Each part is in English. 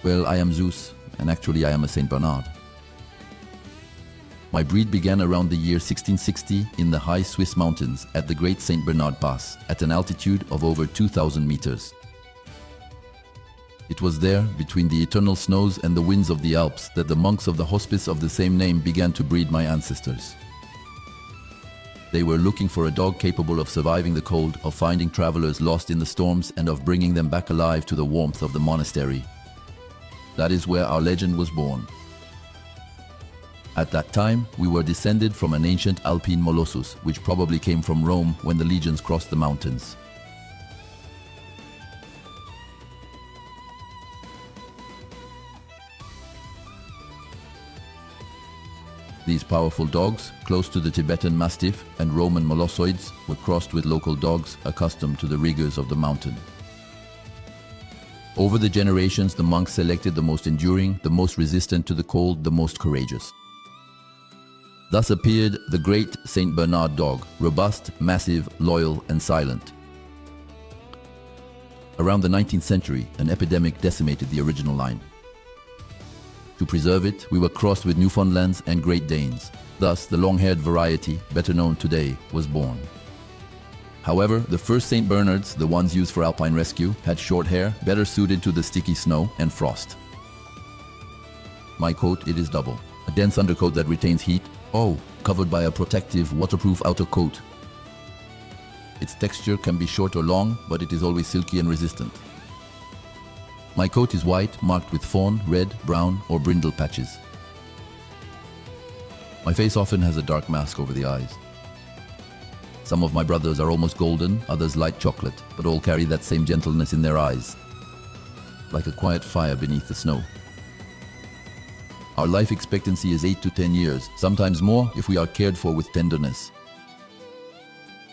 Well, I am Zeus, and actually I am a Saint Bernard. My breed began around the year 1660 in the high Swiss mountains at the Great Saint Bernard Pass at an altitude of over 2,000 meters. It was there, between the eternal snows and the winds of the Alps, that the monks of the hospice of the same name began to breed my ancestors. They were looking for a dog capable of surviving the cold, of finding travelers lost in the storms, and of bringing them back alive to the warmth of the monastery. That is where our legend was born. At that time, we were descended from an ancient Alpine Molossus, which probably came from Rome when the legions crossed the mountains. These powerful dogs, close to the Tibetan Mastiff and Roman Molossoids, were crossed with local dogs accustomed to the rigors of the mountain. Over the generations, the monks selected the most enduring, the most resistant to the cold, the most courageous. Thus appeared the great Saint Bernard dog, robust, massive, loyal, and silent. Around the 19th century, an epidemic decimated the original line. To preserve it, we were crossed with Newfoundlands and Great Danes. Thus, the long-haired variety, better known today, was born. However, the first St. Bernards, the ones used for alpine rescue, had short hair, better suited to the sticky snow and frost. My coat, it is double. A dense undercoat that retains heat, covered by a protective, waterproof outer coat. Its texture can be short or long, but it is always silky and resistant. My coat is white, marked with fawn, red, brown, or brindle patches. My face often has a dark mask over the eyes. Some of my brothers are almost golden, others light chocolate, but all carry that same gentleness in their eyes, like a quiet fire beneath the snow. Our life expectancy is 8 to 10 years, sometimes more if we are cared for with tenderness.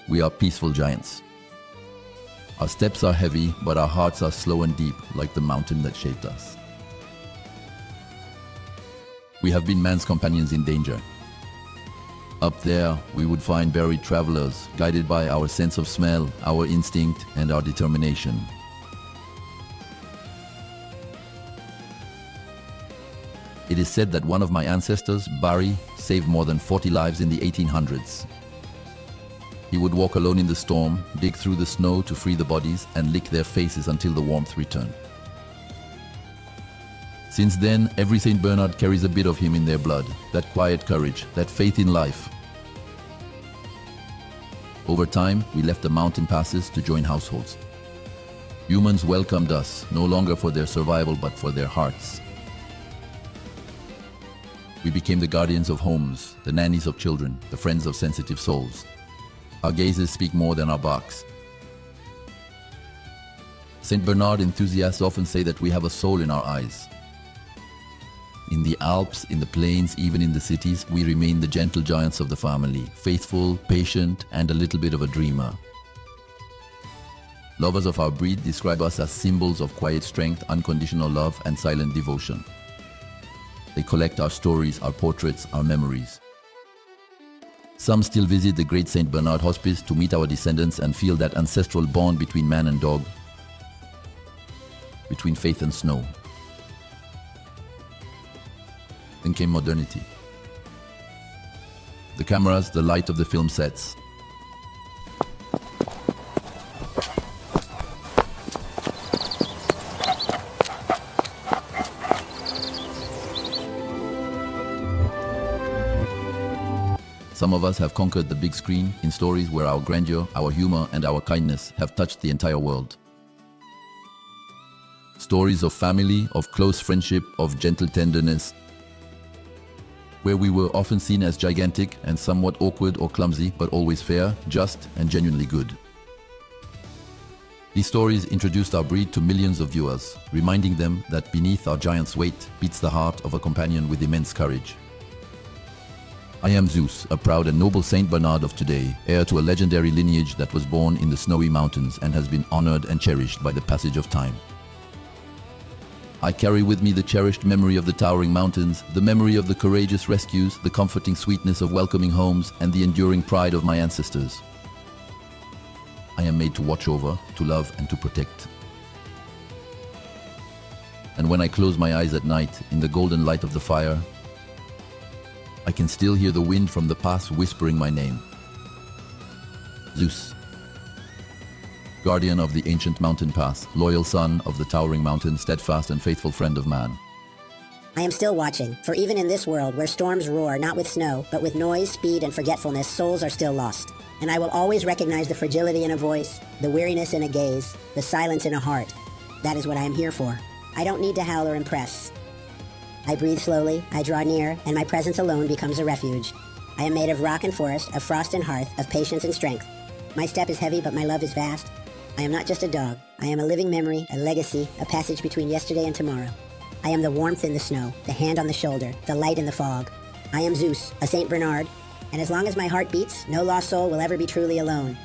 We are peaceful giants. Our steps are heavy, but our hearts are slow and deep, like the mountain that shaped us. We have been man's companions in danger. Up there, we would find buried travelers, guided by our sense of smell, our instinct, and our determination. It is said that one of my ancestors, Barry, saved more than 40 lives in the 1800s. He would walk alone in the storm, dig through the snow to free the bodies, and lick their faces until the warmth returned. Since then, every Saint Bernard carries a bit of him in their blood, that quiet courage, that faith in life. Over time, we left the mountain passes to join households. Humans welcomed us, no longer for their survival but for their hearts. We became the guardians of homes, the nannies of children, the friends of sensitive souls. Our gazes speak more than our barks. Saint Bernard enthusiasts often say that we have a soul in our eyes. In the Alps, in the plains, even in the cities, we remain the gentle giants of the family, faithful, patient, and a little bit of a dreamer. Lovers of our breed describe us as symbols of quiet strength, unconditional love, and silent devotion. They collect our stories, our portraits, our memories. Some still visit the Great Saint Bernard Hospice to meet our descendants and feel that ancestral bond between man and dog, between faith and snow. Then came modernity. The cameras, the light of the film sets. Some of us have conquered the big screen in stories where our grandeur, our humor, and our kindness have touched the entire world. Stories of family, of close friendship, of gentle tenderness, where we were often seen as gigantic and somewhat awkward or clumsy, but always fair, just, and genuinely good. These stories introduced our breed to millions of viewers, reminding them that beneath our giant's weight beats the heart of a companion with immense courage. I am Zeus, a proud and noble Saint Bernard of today, heir to a legendary lineage that was born in the snowy mountains and has been honored and cherished by the passage of time. I carry with me the cherished memory of the towering mountains, the memory of the courageous rescues, the comforting sweetness of welcoming homes, and the enduring pride of my ancestors. I am made to watch over, to love, and to protect. and when I close my eyes at night in the golden light of the fire, I can still hear the wind from the past whispering my name. Zeus, guardian of the ancient mountain pass, loyal son of the towering mountain, steadfast and faithful friend of man. I am still watching, for even in this world where storms roar not with snow, but with noise, speed, and forgetfulness, souls are still lost. And I will always recognize the fragility in a voice, the weariness in a gaze, the silence in a heart. That is what I am here for. I don't need to howl or impress. I breathe slowly, I draw near, and my presence alone becomes a refuge. I am made of rock and forest, of frost and hearth, of patience and strength. My step is heavy, but my love is vast. I am not just a dog. I am a living memory, a legacy, a passage between yesterday and tomorrow. I am the warmth in the snow, the hand on the shoulder, the light in the fog. I am Zeus, a Saint Bernard, and as long as my heart beats, no lost soul will ever be truly alone.